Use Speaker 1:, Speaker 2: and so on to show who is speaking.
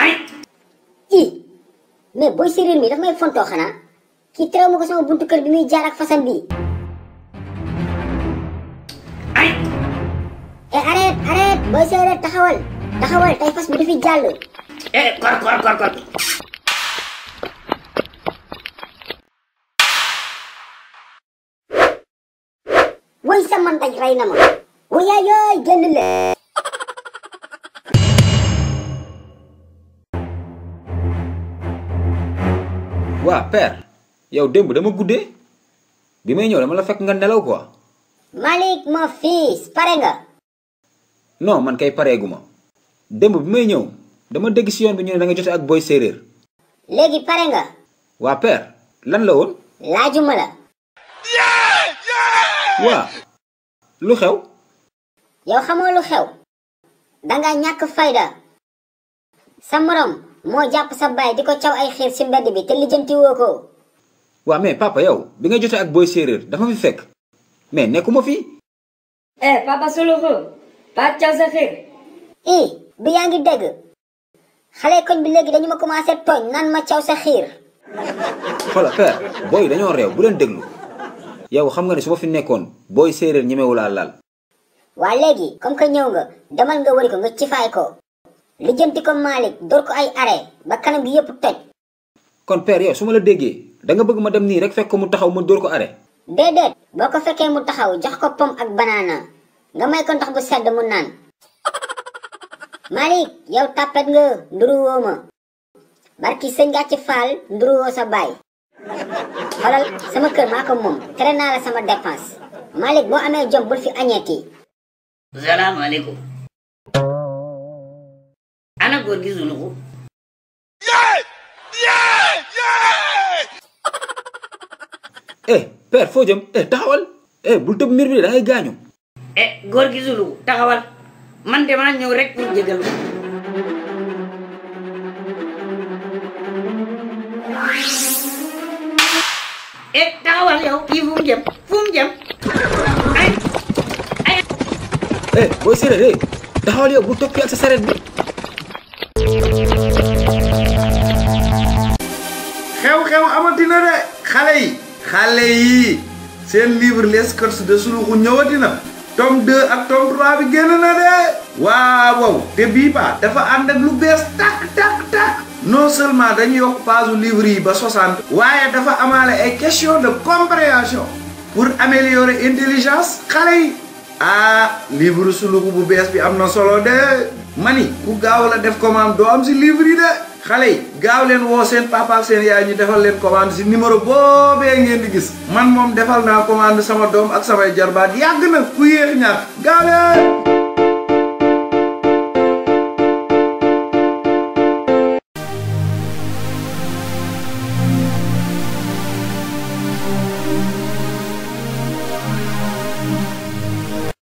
Speaker 1: ay mais boy séréer mi daf may fontoo xanaa kii terew ma ko sama buntu kër bi muy jaar ak fasam bi
Speaker 2: ay
Speaker 1: arrête boy séréer taxawal tey fas bi du fi jàll
Speaker 2: kor
Speaker 1: woy sa man daj rey na ma woyaay yooy génn le
Speaker 3: waa père yow démb dama guddee bi may ñëw dama la fekk nga nelaw quoi.
Speaker 1: Malick mon fils pare nga.
Speaker 3: non man kay pareeguma démb bi may ñëw dama dégg si yoon bi ñu ne da nga jote ak boy séeréer.
Speaker 1: léegi pare nga.
Speaker 3: waa père lan la woon.
Speaker 1: laajuma la.
Speaker 3: waa lu xew.
Speaker 1: yow xamoo lu xew. danga ñàkk fayda. sa morom moo jàpp sa baay di ko caw ay xiir ci mbedd bi te lijjanti woo ko.
Speaker 3: waa mais papa yow bi nga jote ak boy séeréer dafa fi fekk mais nekkuma fi.
Speaker 2: papa Suluxu pa caw sa xiir.
Speaker 1: bi yaa ngi dégg. xale koñ bi léegi dañu ma commencé tooñ naan ma caw sa xiir.
Speaker 3: xoolal père booy dañoo réew bu leen déglu yow xam nga ne su ma fi nekkoon booy séeréer ñemewu laa laal.
Speaker 1: waa léegi comme que ñëw nga demal nga wari ko nga cifaay ko. lijjanti ko Malick door ko ay arrêt ba kanam gi yëpp toj.
Speaker 3: kon père yow su ma la déggee da nga bëgg ma dem nii rek fekk ko mu taxaw ma dóor ko arrêt.
Speaker 1: déedéet boo ko fekkee mu taxaw jox ko pomme ak banana nga may ko ndox bu sedd mu naan. Malick yow tàppet nga nduruwoo ma barki sëñ Gàcci Faal nduruwoo sa baay. xoolal sama kër maa ko moom tere naa la sama dépense. Malick boo amee jom bul fi añeeti.
Speaker 2: salaamaaleykum. ana góor gi Suluxu.
Speaker 3: père foo jëm taxawal bul tëb mbir bi da ngay gaañu.
Speaker 2: góor gi Suluxu taxawal man de maa ñëw rek pour jégalu. taxawal yow kii fu mu jëm
Speaker 3: booy séeréer taxawal yow bul topp ak sa saret bi.
Speaker 4: xew-xew amatina de xale yi seen livre les courses de Suluxu ñëwatina tome 2 ak tome 3 bi génn na de waaw te bii ba dafa ànd ak lu bees tak non seulement dañuy yokk page livre yi ba 60 waaye dafa amaale ay question de compréhension pour améliorer intelligence xale yi livre Suluxu bu bees bi am na solo de mani ku gaaw la def commande doo am si livre yi de xale yi gaaw leen woo seen papa ak seen yaay ñu defal leen commande si numéro boobee ngeen di gis man moom defal naa commande sama doom ak samay jarbaat yàgg na ku yéex ñaar gaaw leen